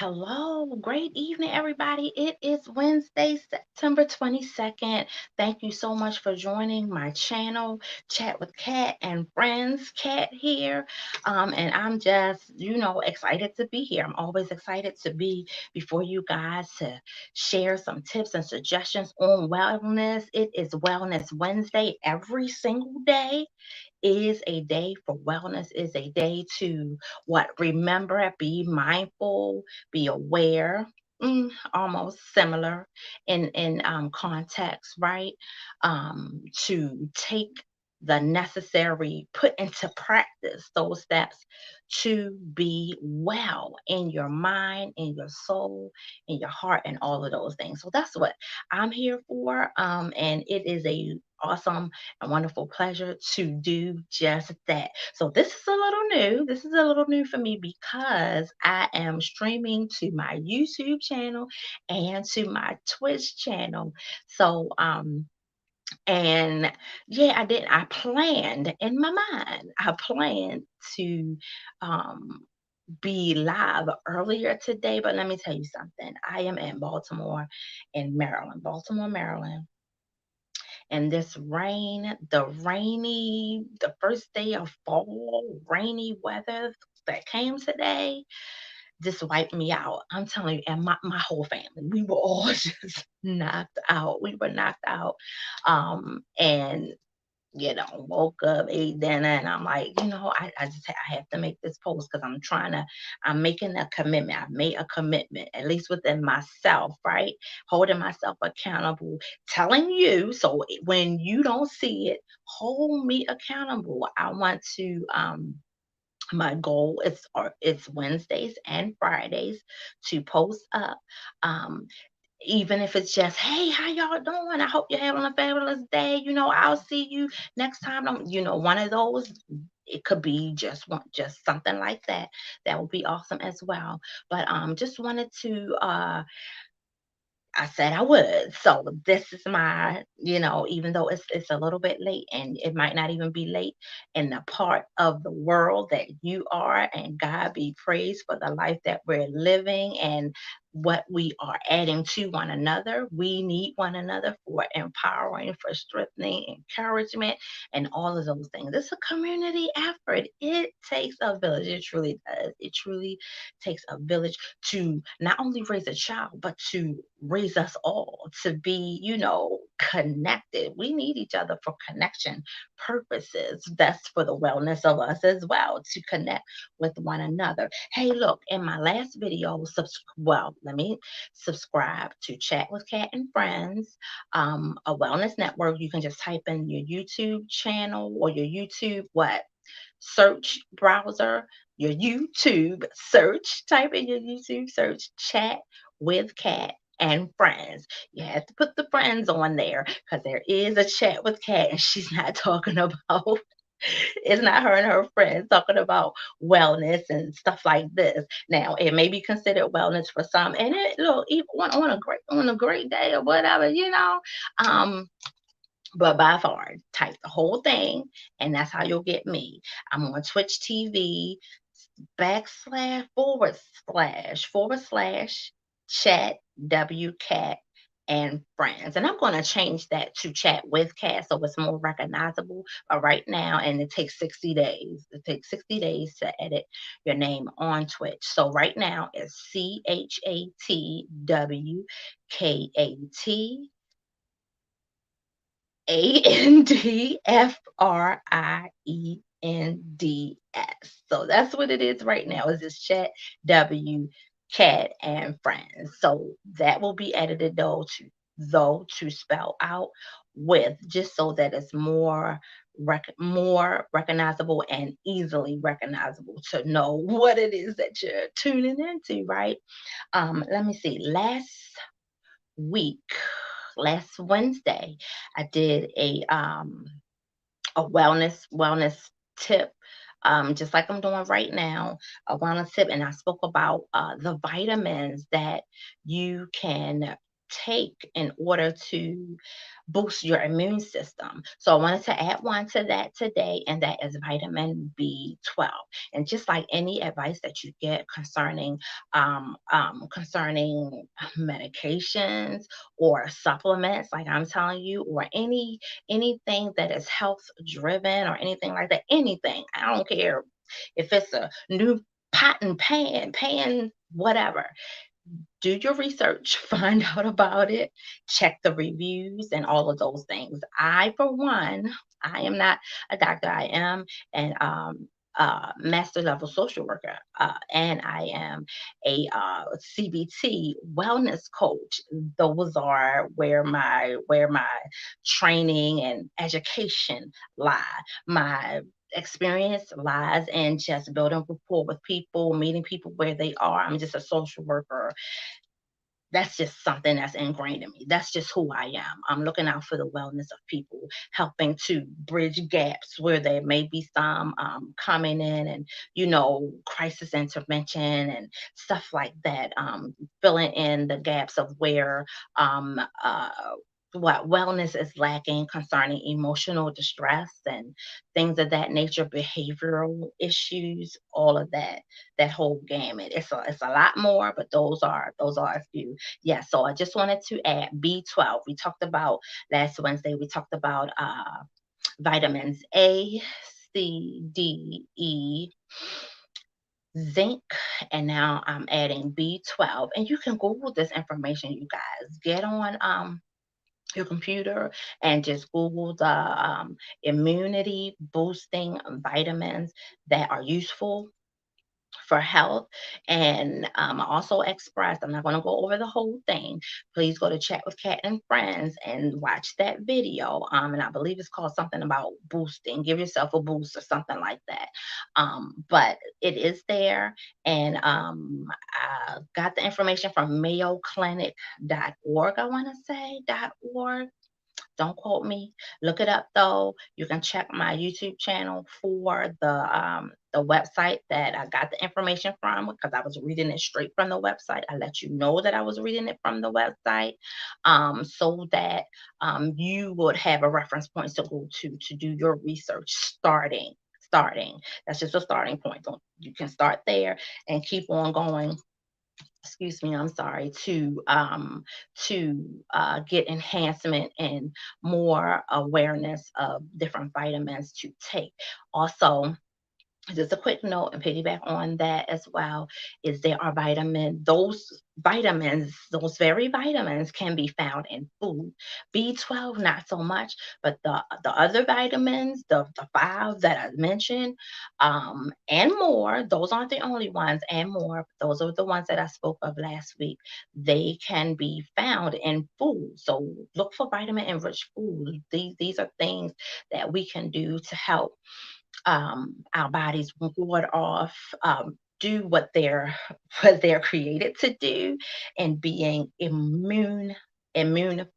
Hello, great evening, everybody. It is Wednesday, September 22nd. Thank you so much for joining my channel, Chat with Kat and Friends. Kat here. And I'm just, excited to be here. I'm always excited to be before you guys to share some tips and suggestions on wellness. It is Wellness Wednesday every single day is a day for wellness, is a day to what? Remember, be mindful, be aware. Almost similar in context, right? To take the necessary, put into practice those steps to be well in your mind, in your soul, in your heart, and all of those things. So that's what I'm here for. And it is a awesome a wonderful pleasure to do just that. So this is a little new. This is a little new for me because I am streaming to my YouTube channel and to my Twitch channel. So and yeah, I planned in my mind. I planned to um be live earlier today, but let me tell you something. I am in Baltimore in Maryland. Baltimore, Maryland, and this rain, the first day of fall, rainy weather that came today, just wiped me out. I'm telling you, and my whole family, we were all just knocked out. We were knocked out. And woke up, ate dinner, and I'm like, I have to make this post because I'm making a commitment. I made a commitment, at least within myself, right? Holding myself accountable, telling you, so when you don't see it, hold me accountable. I want to, my goal is, or it's Wednesdays and Fridays to post up. Um, even if it's just, hey, how y'all doing? I hope you're having a fabulous day. I'll see you next time. One of those. It could be just something like that. That would be awesome as well. But just wanted to I said I would. So this is my, even though it's a little bit late and it might not even be late in the part of the world that you are, and God be praised for the life that we're living and what we are adding to one another. We need one another for empowering, for strengthening, encouragement, and all of those things. It's a community effort. It takes a village. It truly does. It truly takes a village to not only raise a child, but to raise us all to be, connected. We need each other for connection purposes. That's for the wellness of us as well, to connect with one another. Hey, look, in my last video, let me subscribe to Chat with Cat and Friends, a wellness network. You can just type in your YouTube channel or your YouTube, search browser, your YouTube search, type in your YouTube search, Chat with Cat and Friends. You have to put the friends on there because there is a Chat with Cat, and she's not talking about, it's not her and her friends talking about wellness and stuff like this. Now, it may be considered wellness for some, and it look, even on a great day or whatever, um but by far, type the whole thing, and that's how you'll get me. I'm on Twitch TV backslash forward slash chat WCAT and friends. And I'm going to change that to chat with cat so it's more recognizable. But right now, and it takes 60 days. It takes 60 days to edit your name on Twitch. So right now it's ChatWithKatAndFriends. So that's what it is right now. Is this chat W Cat and Friends. So that will be edited though to spell out with, just so that it's more recognizable and easily recognizable to know what it is that you're tuning into, right? Let me see. Week, last Wednesday, I did a wellness tip, just like I'm doing right now, a wellness tip, and I spoke about the vitamins that you can take in order to boost your immune system. So I wanted to add one to that today, and that is vitamin B12. And just like any advice that you get concerning medications or supplements, like I'm telling you, or anything that is health driven or anything like that, anything. I don't care if it's a new pot and pan, whatever. Do your research, find out about it, check the reviews and all of those things. I, for one, I am not a doctor. I am an master level social worker, and I am a CBT wellness coach. Those are where my training and education lie. My experience lies in just building rapport with people, meeting people where they are. I'm just a social worker. That's just something that's ingrained in me. That's just who I am. I'm looking out for the wellness of people, helping to bridge gaps where there may be some coming in and, crisis intervention and stuff like that, filling in the gaps of where um, uh, what wellness is lacking concerning emotional distress and things of that nature, behavioral issues, all of that whole gamut. It's a lot more, but those are a few. Yeah, so I just wanted to add B12. We talked about last Wednesday, we talked about vitamins A, C, D, E, zinc, and now I'm adding B12. And you can Google this information, you guys. Get on your computer and just Google the immunity boosting vitamins that are useful for health. And I also expressed, I'm not going to go over the whole thing. Please go to Chat with Cat and Friends and watch that video. And I believe it's called something about boosting, give yourself a boost or something like that. But it is there. And I got the information from mayoclinic.org, I want to say, .org. Don't quote me. Look it up though. You can check my YouTube channel for the website that I got the information from because I was reading it straight from the website. I let you know that I was reading it from the website, so that you would have a reference point to go to do your research starting. That's just a starting point. Don't, you can start there and keep on going, excuse me, I'm sorry, to get enhancement and more awareness of different vitamins to take. Also, just a quick note and piggyback on that as well is there are those very vitamins can be found in food. B12 not so much, but the other vitamins, the five that I mentioned, and more, those aren't the only ones, and more, those are the ones that I spoke of last week. They can be found in food, so look for vitamin enriched food. These are things that we can do to help our bodies ward off, do what they're what they're created to do, and being immune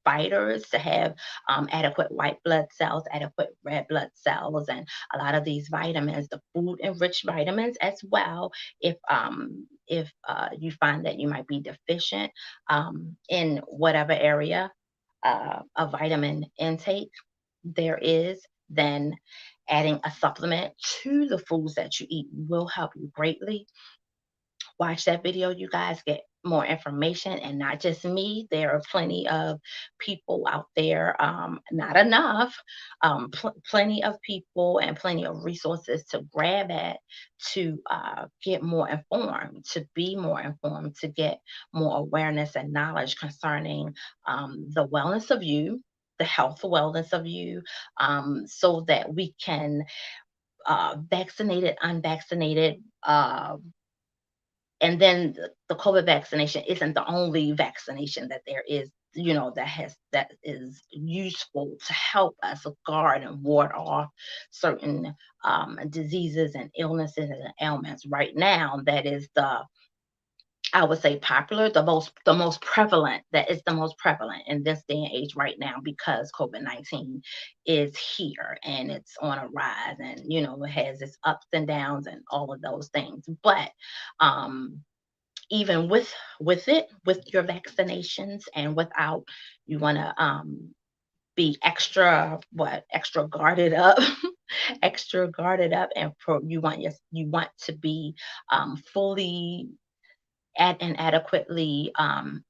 fighters to have adequate white blood cells, adequate red blood cells, and a lot of these vitamins, the food enriched vitamins as well. If you find that you might be deficient in whatever area of vitamin intake there is, then adding a supplement to the foods that you eat will help you greatly. Watch that video, you guys, get more information, and not just me. There are plenty of people out there, not enough, plenty of people and plenty of resources to grab at to get more informed, to be more informed, to get more awareness and knowledge concerning the wellness of you. The health wellness of you, so that we can vaccinated, unvaccinated, and then the COVID vaccination isn't the only vaccination that there is, that is useful to help us guard and ward off certain diseases and illnesses and ailments. Right now, that is I would say popular, the most prevalent, that is the most prevalent in this day and age right now because COVID-19 is here and it's on a rise, and it has its ups and downs and all of those things. But um even with it, with your vaccinations and without, you want to be extra guarded up, extra guarded up, and you want to be fully and adequately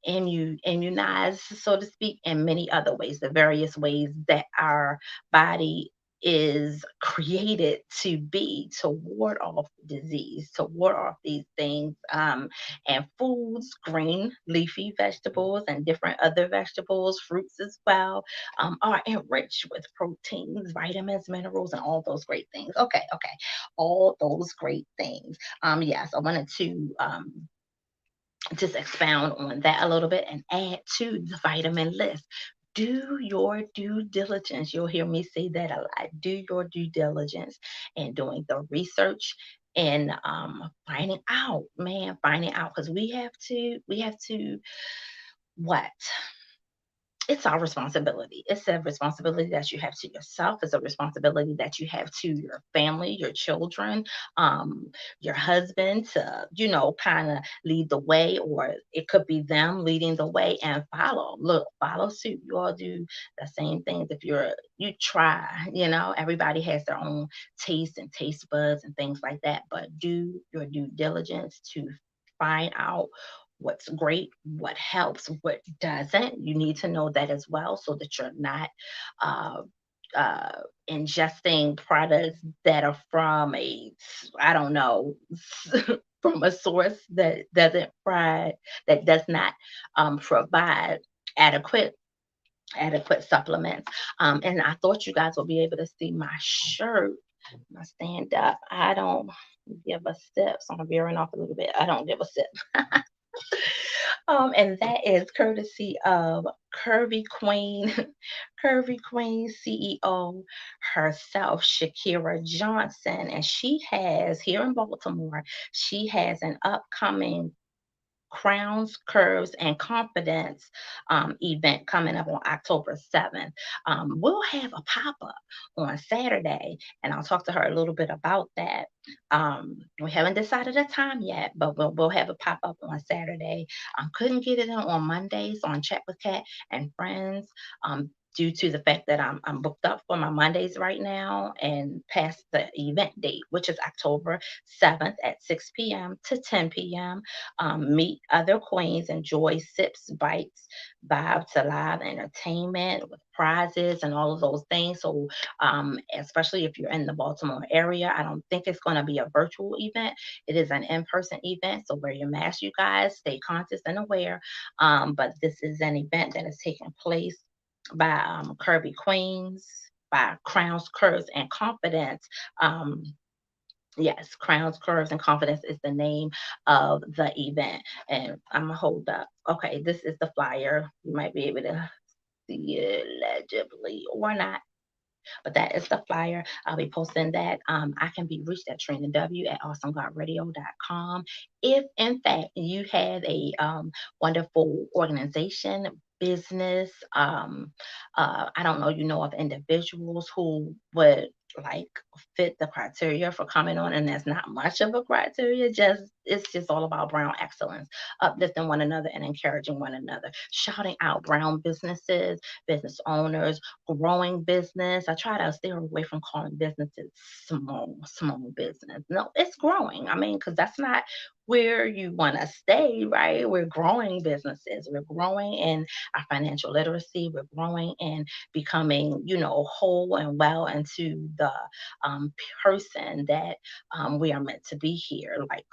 immunized, so to speak, in many other ways, the various ways that our body is created to be, to ward off disease, to ward off these things. And foods, green leafy vegetables, and different other vegetables, fruits as well, are enriched with proteins, vitamins, minerals, and all those great things. Okay, okay, all those great things. Yes, I wanted to just expound on that a little bit and add to the vitamin list. Do your due diligence. You'll hear me say that a lot. Do your due diligence and doing the research and finding out, man, finding out, because we have to what? It's our responsibility. It's a responsibility that you have to yourself. It's a responsibility that you have to your family, your children, um, your husband to, kind of lead the way, or it could be them leading the way and follow. Look, follow suit. You all do the same things. If you try, everybody has their own taste and taste buds and things like that, but do your due diligence to find out what's great, what helps, what doesn't. You need to know that as well, so that you're not uh, ingesting products that are from I don't know, from a source that does not provide adequate supplements. And I thought you guys will be able to see my shirt, my stand up. I don't give a sip, so I'm veering off a little bit. I don't give a sip. And that is courtesy of Curvy Queen, Curvy Queen CEO herself, Shakira Johnson. And she has, here in Baltimore, she has an upcoming Crowns, Curves, and Confidence event coming up on October 7th. We'll have a pop up on Saturday, and I'll talk to her a little bit about that. We haven't decided a time yet, but we'll have a pop up on Saturday. Couldn't get it in on Mondays on Chat with Cat and Friends. Due to the fact that I'm booked up for my Mondays right now and past the event date, which is October 7th at 6 p.m. to 10 p.m. Meet other queens, enjoy sips, bites, vibe to live entertainment with prizes and all of those things. So, especially if you're in the Baltimore area, I don't think it's going to be a virtual event. It is an in-person event. So wear your mask, you guys. Stay conscious and aware. But this is an event that is taking place by Curvy Queens, by Crowns, Curves, and Confidence. Um, Yes, Crowns, Curves, and Confidence is the name of the event. And I'm gonna hold up. Okay, this is the flyer. You might be able to see it legibly or not, but that is the flyer. I'll be posting that. I can be reached at trinaw@awesomegodradio.com. If in fact you have a wonderful organization, business, I don't know, of individuals who would like fit the criteria for coming on, and there's not much of a criteria. Just it's just all about brown excellence, uplifting one another and encouraging one another, shouting out brown businesses, business owners, growing business. I try to steer away from calling businesses small business. No, it's growing. I mean, because that's not where you want to stay, right? We're growing businesses. We're growing in our financial literacy. We're growing in becoming, whole and well into the um, person that we are meant to be here. Like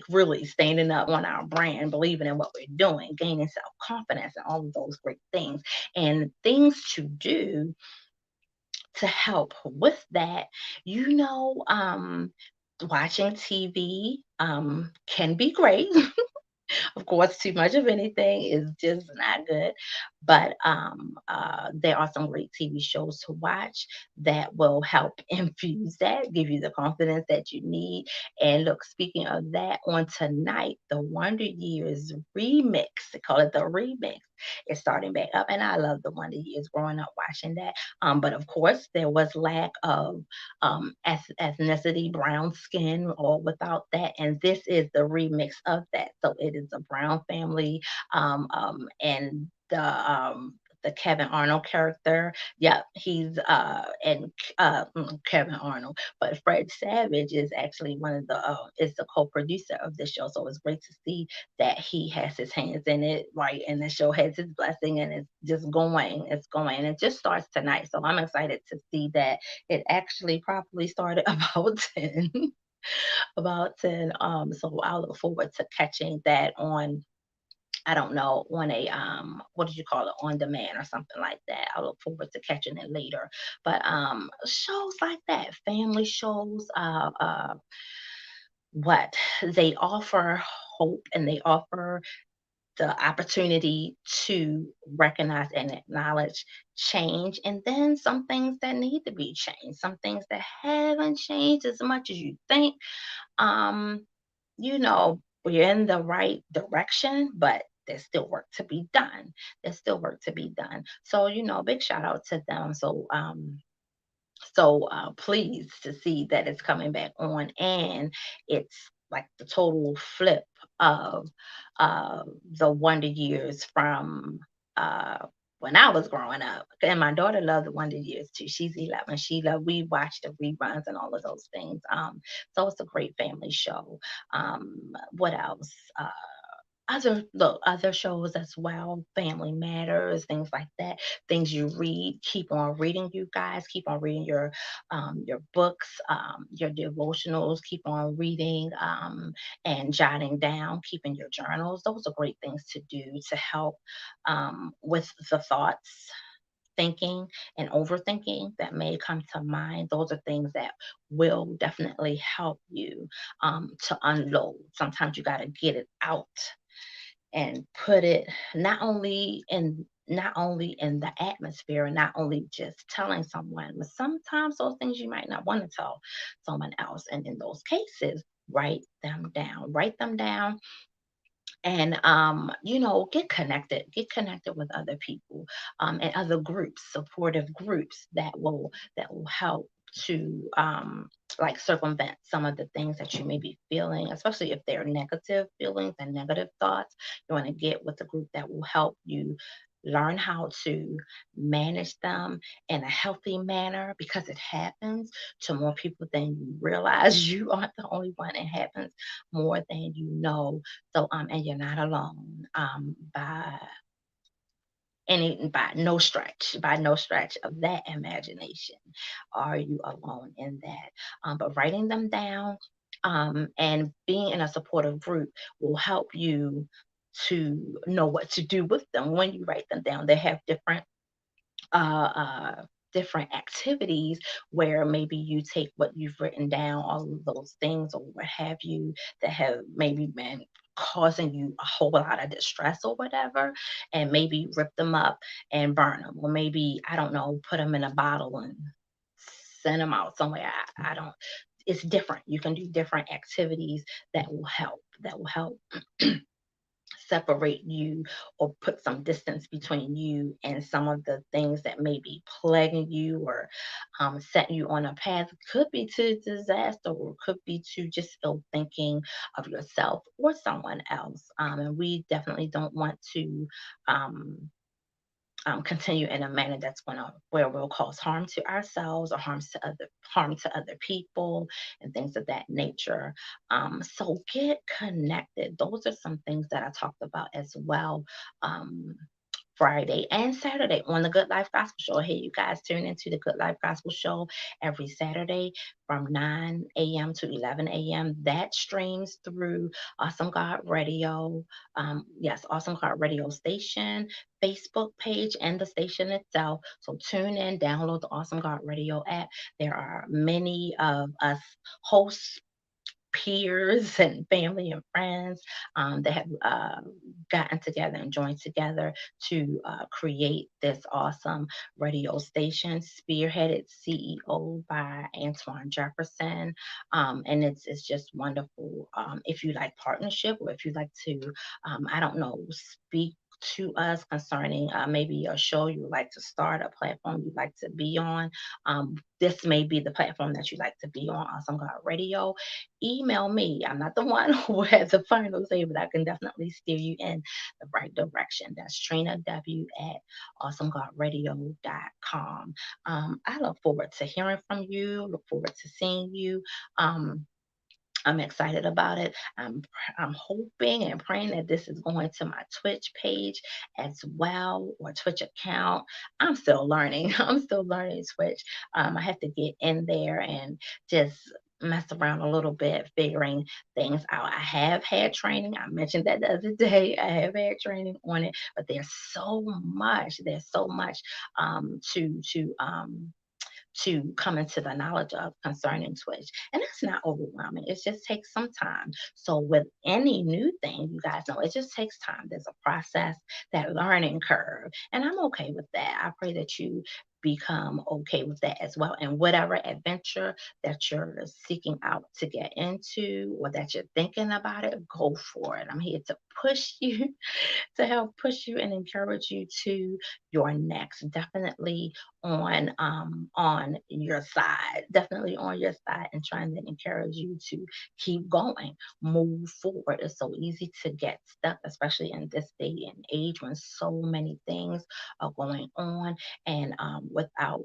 really standing up on our brand, believing in what we're doing, gaining self confidence, and all of those great things. And things to do to help with that, you know, um, watching TV can be great. Of course, too much of anything is just not good. But there are some great TV shows to watch that will help infuse that, give you the confidence that you need. And look, speaking of that, on tonight, the Wonder Years remix, they call it the remix, is starting back up. And I love the Wonder Years growing up watching that. But of course, there was lack of ethnicity, brown skin, or without that. And this is the remix of that. So it is a brown family, and the Kevin Arnold character. Yeah, he's Kevin Arnold, but Fred Savage is actually one of the is the co-producer of the show. So it's great to see that he has his hands in it, right? And the show has his blessing, and it's just going, it's going, and it just starts tonight. So I'm excited to see that it actually probably started about 10, about 10. So I look forward to catching that on, I don't know, on a what did you call it, on demand or something like that. I look forward to catching it later. But shows like that, family shows, what they offer hope, and they offer the opportunity to recognize and acknowledge change, and then some things that need to be changed, some things that haven't changed as much as you think. um we're in the right direction, but there's still work to be done. There's still work to be done. So, big shout out to them. So pleased to see that it's coming back on, and it's like the total flip of the Wonder Years from when I was growing up. And my daughter loved the Wonder Years too. She's 11. We watched the reruns and all of those things. So it's a great family show. What else? Other shows as well, Family Matters, things like that, things you read. Keep on reading, you guys. Keep on reading your books, your devotionals. Keep on reading, and jotting down, keeping your journals. Those are great things to do to help with the thoughts, thinking, and overthinking that may come to mind. Those are things that will definitely help you to unload. Sometimes you got to get it out and put it, not only in the atmosphere, and not only just telling someone, but sometimes those things you might not want to tell someone else. And in those cases, write them down, and get connected with other people, and other groups, supportive groups that will help to like circumvent some of the things that you may be feeling, especially if they're negative feelings and negative thoughts. You want to get with a group that will help you learn how to manage them in a healthy manner, because it happens to more people than you realize. You aren't the only one. It happens more than you know. So, and you're not alone, by no stretch of that imagination are you alone in that. But writing them down, and being in a supportive group will help you to know what to do with them when you write them down. They have uh, uh, different activities where maybe you take what you've written down, all of those things or what have you, that have maybe been causing you a whole lot of distress or whatever, and maybe rip them up and burn them, or maybe, I don't know, put them in a bottle and send them out somewhere. I don't. It's different. You can do different activities that will help. That will help separate you, or put some distance between you and some of the things that may be plaguing you, or setting you on a path. Could be to disaster, or could be to just ill thinking of yourself or someone else. And we definitely don't want to um, continue in a manner that's going to, where we'll cause harm to ourselves, or harm to other people, and things of that nature. So get connected. Those are some things that I talked about as well. Um, Friday and Saturday on the Good Life Gospel Show. Hey, you guys, tune into the Good Life Gospel Show every Saturday from 9 a.m. to 11 a.m. That streams through Awesome God Radio. Yes, Awesome God Radio station, Facebook page, and the station itself. So tune in, download the Awesome God Radio app. There are many of us hosts peers and family and friends that have gotten together and joined together to create this awesome radio station, spearheaded CEO by Antoine Jefferson. And it's just wonderful. If you like partnership, or if you like to, I don't know, speak to us concerning maybe a show you would like to start, a platform you'd like to be on, this may be the platform that you'd like to be on, Awesome God Radio. Email me. I'm not the one who has the final say, but I can definitely steer you in the right direction. That's Trina W at awesomegodradio.com. I look forward to hearing from you, look forward to seeing you. Um, I'm excited about it. I'm hoping and praying that this is going to my Twitch page as well, or Twitch account. I'm still learning. I'm still learning Twitch. I have to get in there and just mess around a little bit, figuring things out. I have had training. I mentioned that the other day. I have had training on it, but there's so much. There's so much to come into the knowledge of concerning Twitch. And that's not overwhelming. It just takes some time. So with any new thing, you guys know it just takes time. There's a process, that learning curve. And I'm okay with that. I pray that you become okay with that as well. And whatever adventure that you're seeking out to get into, or that you're thinking about it, go for it. I'm here to push you, to help push you and encourage you to your next. Definitely on your side. Definitely on your side, and trying to encourage you to keep going, move forward. It's so easy to get stuck, especially in this day and age when so many things are going on. And without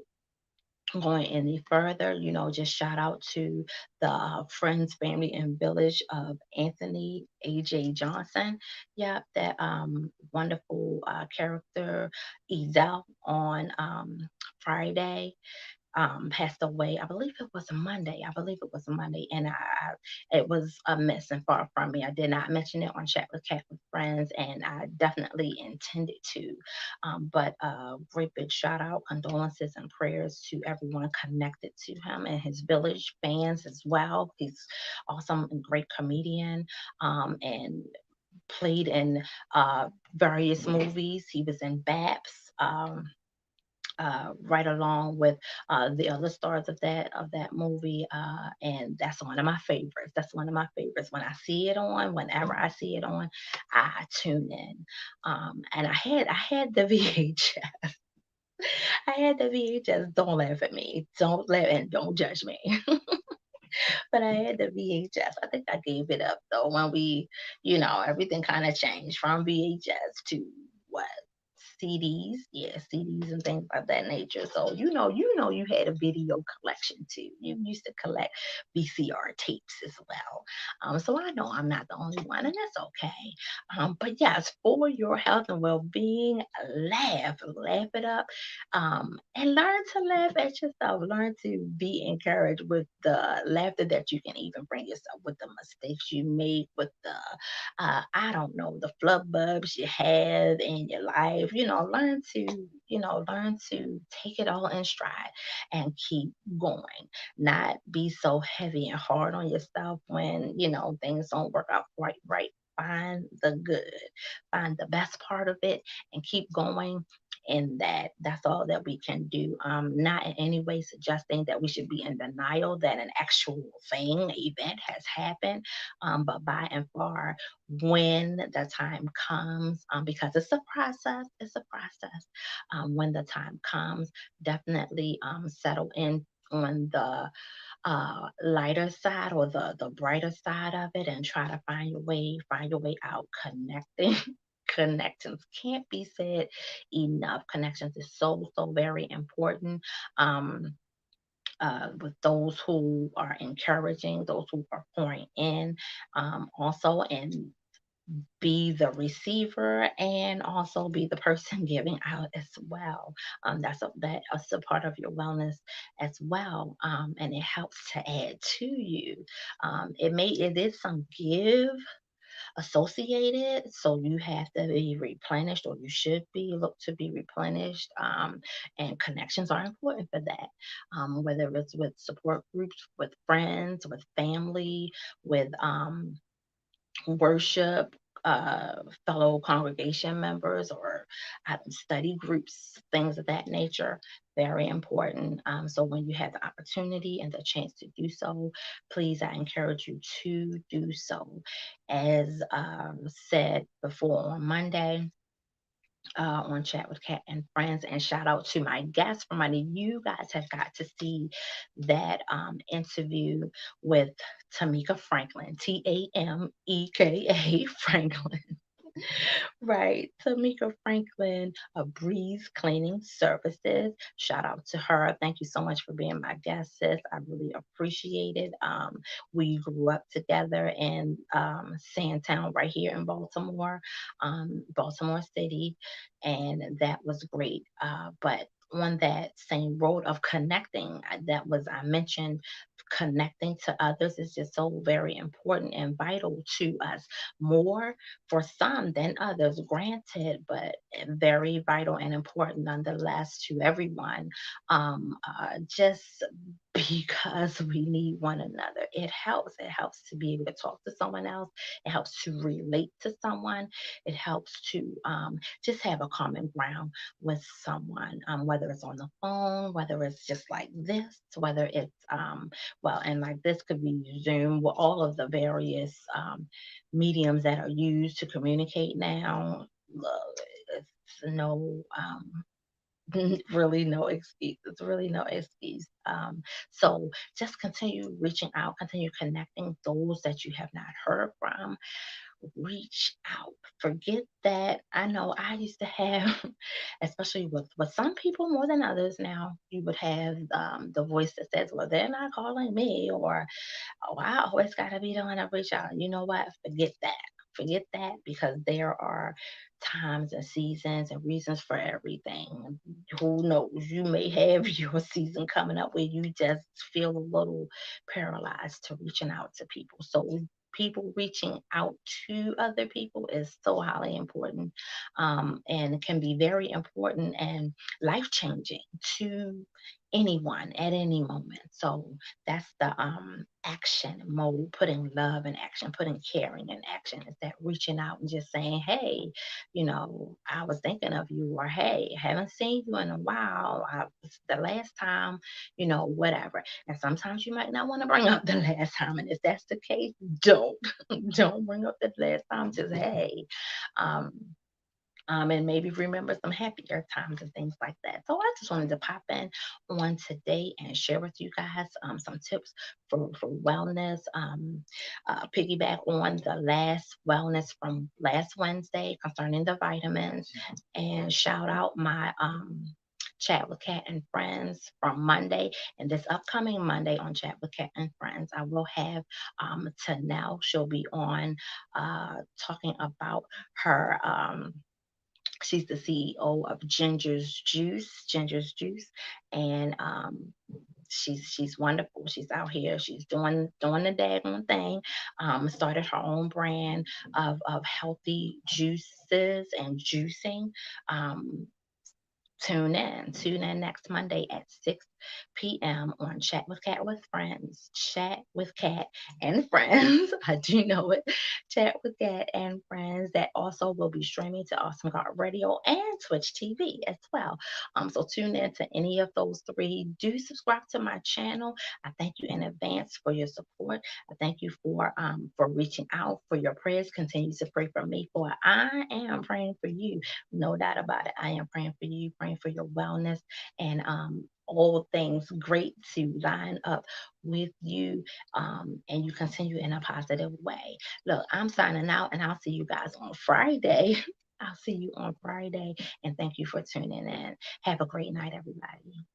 going any further, just shout out to the friends, family, and village of Anthony A.J. Johnson. Yep, that wonderful character, Ezel, on Friday passed away. I believe it was a Monday. I believe it was a Monday, and it was a miss and far from me. I did not mention it on Chat with Cat with Friends, and I definitely intended to. But great big shout out, condolences, and prayers to everyone connected to him and his village fans as well. He's awesome and great comedian, and played in various movies. He was in BAPS. Right along with the other stars of that movie, and that's one of my favorites. That's one of my favorites. When I see it on, whenever I see it on, I tune in. And I had the VHS. I had the VHS. Don't laugh at me. Don't laugh and don't judge me. But I had the VHS. I think I gave it up though when everything kind of changed from VHS to what? CDs, yeah, CDs and things of that nature. So you had a video collection too. You used to collect VCR tapes as well. So I know I'm not the only one, and that's okay. But yes, for your health and well-being, laugh it up, and learn to laugh at yourself. Learn to be encouraged with the laughter that you can even bring yourself, with the mistakes you make, with the I don't know, the flub bubs you have in your life. Learn to take it all in stride and keep going. Not be so heavy and hard on yourself when things don't work out quite right. Find the good, find the best part of it, and keep going. And that's all that we can do. Not in any way suggesting that we should be in denial that an actual event has happened, but by and far, when the time comes, because it's a process. When the time comes, definitely settle in on the lighter side, or the brighter side of it, and try to find your way out. Connecting. Connections can't be said enough. Connections is so, so very important. With those who are encouraging, those who are pouring in, also, and be the receiver, and also be the person giving out as well. That's a part of your wellness as well, and it helps to add to you. It is some give, associated. So you have to be replenished, or you should be look to be replenished. And connections are important for that. Whether it's with support groups, with friends, with family, with worship, fellow congregation members, or study groups, things of that nature. Very important. So when you have the opportunity and the chance to do so, please, I encourage you to do so. As said before on Monday, on Chat with Kat and Friends. And shout out to my guests for Monday. You guys have got to see that interview with Tamika Franklin, Tameka Franklin. Right. Tamika Franklin of Breeze Cleaning Services. Shout out to her. Thank you so much for being my guest, sis. I really appreciate it. We grew up together in Sandtown right here in Baltimore, Baltimore City, and that was great. But on that same road of connecting, I mentioned connecting to others is just so very important and vital to us, more for some than others, granted, but very vital and important nonetheless to everyone. Just because we need one another, it helps. It helps to be able to talk to someone else. It helps to relate to someone. It helps to just have a common ground with someone, whether it's on the phone, whether it's just like this, whether it's and like this could be Zoom, with all of the various mediums that are used to communicate now. Look, it's no really no excuse. It's really no excuse. So just continue reaching out, continue connecting those that you have not heard from. Reach out. Forget that. I know I used to have, especially with some people more than others now, you would have the voice that says, well, they're not calling me, or oh, I always got to be the one to reach out. You know what? Forget that. Forget that, because there are times and seasons and reasons for everything. Who knows? You may have your season coming up where you just feel a little paralyzed to reaching out to people. So people reaching out to other people is so highly important, and can be very important and life changing to anyone at any moment. So that's the action mode, putting love in action, putting caring in action. Is that reaching out and just saying, hey, I was thinking of you, or hey, haven't seen you in a while. The last time, whatever. And sometimes you might not want to bring up the last time. And if that's the case, don't don't bring up the last time. Just hey. Um, and maybe remember some happier times and things like that. So I just wanted to pop in on today and share with you guys some tips for wellness. Piggyback on the last wellness from last Wednesday concerning the vitamins, and shout out my Chat with Cat and Friends from Monday. And this upcoming Monday on Chat with Cat and Friends, I will have Tanel. She'll be on talking about her. She's the CEO of Ginger's Juice, and she's wonderful. She's out here. She's doing the daggone thing. Started her own brand of healthy juices and juicing. Um, Tune in next Monday at 6 p.m. on Chat with Cat with Friends. Chat with Cat and Friends. I do know it. Chat with Cat and Friends. That also will be streaming to Awesome God Radio and Twitch TV as well. So tune in to any of those three. Do subscribe to my channel. I thank you in advance for your support. I thank you for reaching out, for your prayers. Continue to pray for me, for I am praying for you. No doubt about it. I am praying for you, praying for your wellness, and all things great to line up with you, and you continue in a positive way. Look, I'm signing out, and I'll see you guys on Friday. I'll see you on Friday, and thank you for tuning in. Have a great night, everybody.